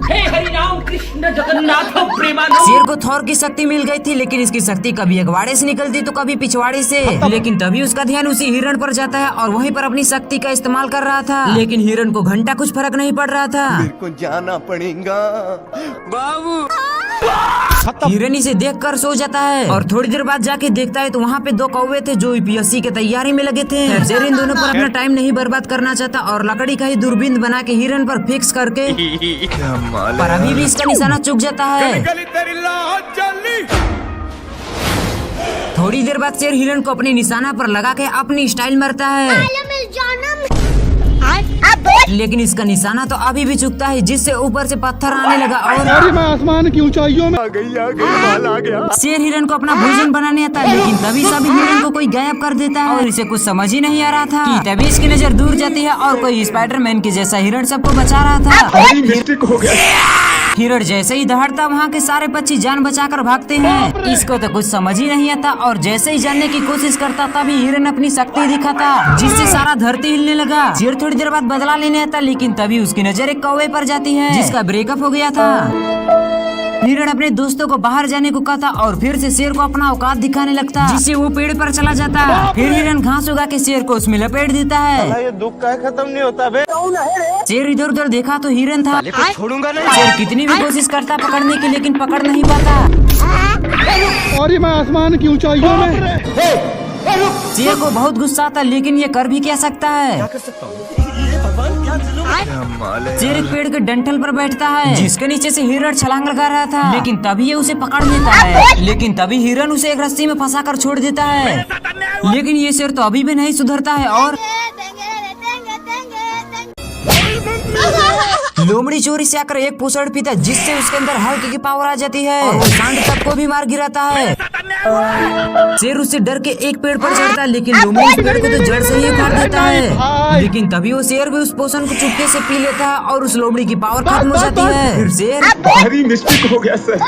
हे हरि राम कृष्ण जगन्नाथ प्रेमानंद। शेर को थॉर की शक्ति मिल गई थी, लेकिन इसकी शक्ति कभी अगवाड़े से निकलती तो कभी पिछवाड़े से। लेकिन तभी उसका ध्यान उसी हिरण पर जाता है और वहीं पर अपनी शक्ति का इस्तेमाल कर रहा था। लेकिन हिरण को घंटा कुछ फर्क नहीं पड़ रहा था। मेरे को जाना पड़ेगा बाबू। हिरण इसे देखकर सो जाता है और थोड़ी देर बाद जाके देखता है तो वहाँ पे दो कौवे थे जो यूपीएससी के तैयारी में लगे थे। शेर इन दोनों पर अपना टाइम नहीं बर्बाद करना चाहता और लकड़ी का ही दूरबीन बना के हिरण पर फिक्स करके, पर अभी भी इसका निशाना चूक जाता है। थोड़ी देर बाद शेर हिरण को अपने निशाना पर लगा के अपनी स्टाइल मारता है, लेकिन इसका निशाना तो अभी भी चुकता है, जिससे ऊपर से पत्थर आने लगा और मैं आसमान की ऊंचाइयों में आ गया। शेर हिरण को अपना भोजन बनाने आता है, लेकिन तभी सभी हिरण को कोई गायब कर देता है और इसे कुछ समझ ही नहीं आ रहा था कि तभी इसकी नजर दूर जाती है और कोई स्पाइडरमैन के जैसा हिरण सबको बचा रहा था। मिस्टेक हो गया। हिरण जैसे ही दहाड़ता वहाँ के सारे पक्षी जान बचाकर भागते हैं। इसको तो कुछ समझ ही नहीं आता और जैसे ही जानने की कोशिश करता तभी हिरण अपनी शक्ति दिखाता, जिससे सारा धरती हिलने लगा। शेर थोड़ी देर बाद बदला लेने आता, लेकिन तभी उसकी नजर एक कौवे पर जाती है जिसका ब्रेकअप हो गया था। हिरण अपने दोस्तों को बाहर जाने को कहता और फिर से शेर को अपना औकात दिखाने लगता, जिससे वो पेड़ पर चला जाता। फिर हिरण घास उगा के शेर को उसमें लपेट देता है। ये दुख का खत्म नहीं होता बे। शेर इधर उधर देखा तो हिरण था। छोड़ूंगा नहीं। शेर कितनी भी कोशिश करता पकड़ने की, लेकिन पकड़ नहीं पाता। और मैं आसमान की ऊंचाइयों में। शेर को बहुत गुस्सा आता, लेकिन ये कर भी क्या सकता है। शेर एक पेड़ के डंठल पर बैठता है, जिसके नीचे से हिरण छलांग लगा रहा था, लेकिन तभी ये उसे पकड़ लेता है। लेकिन तभी हिरण उसे एक रस्सी में फंसा कर छोड़ देता है। लेकिन ये शेर तो अभी भी नहीं सुधरता है और लोमड़ी चोरी से आकर एक पूछड़ पीता, जिससे उसके अंदर हल्क की पावर आ जाती है और वो सांड तक को भी मार गिराता है। शेर उससे डर के एक पेड़ पर चढ़ता है, लेकिन लोमड़ी उस पेड़ को तो जड़ से ही उखाड़ देता है। लेकिन तभी वो शेर भी उस पोषण को चुपके से पी लेता है और उस लोमड़ी की पावर खत्म हो जाती है। फिर शेर भारी मिस्टेक हो गया सर।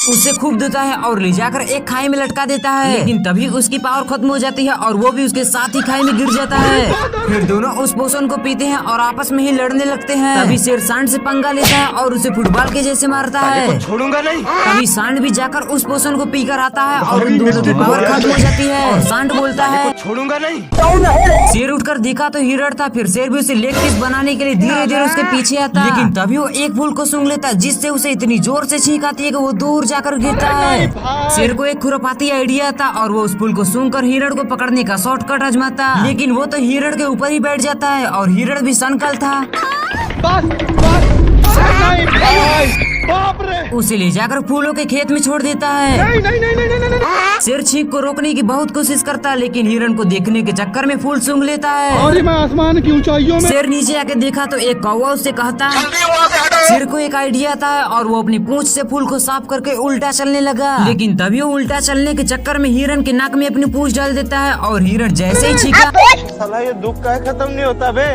उसे खूब देता है और ले जाकर एक खाई में लटका देता है, लेकिन तभी उसकी पावर खत्म हो जाती है और वो भी उसके साथ ही खाई में गिर जाता है। फिर दोनों उस पोषण को पीते हैं और आपस में ही लड़ने लगते हैं। तभी शेर सांड से पंगा लेता है और उसे फुटबॉल के जैसे मारता है। छोड़ूंगा नहीं। तभी सांड भी जाकर उस पोषण को पीकर आता है और उन दोनों की पावर खत्म हो जाती है और सांड बोलता है छोड़ूंगा नहीं। शेर उठकर देखा तो हिरण था। फिर शेर भी उसे लेग पीस बनाने के लिए धीरे धीरे उसके पीछे आता, लेकिन तभी वो एक फूल को सूंघ लेता, जिससे उसे इतनी जोर से छींक आती है कि वो दूर जाकर गिरता है। शेर को एक खुरापाती आइडिया था और वो उस फूल को सूंघकर हिरण को पकड़ने का शॉर्टकट आजमाता, लेकिन वो तो हिरण के ऊपर ही बैठ जाता है और हिरण भी सनकल था। उसे ले जाकर फूलों के खेत में छोड़ देता है। शेर छींक को रोकने की बहुत कोशिश करता है, लेकिन हिरण को देखने के चक्कर में फूल सूंघ लेता है। और मैं आसमान की ऊंचाइयों में। शेर नीचे आके देखा तो एक कौवा उससे कहता। शेर को एक आइडिया था और वो अपनी पूंछ से फूल को साफ करके उल्टा चलने लगा, लेकिन तभी वो उल्टा चलने के चक्कर में हिरण के नाक में अपनी पूंछ डाल देता है और हिरण जैसे ही छींका, साला ये दुख का खत्म नहीं होता बे।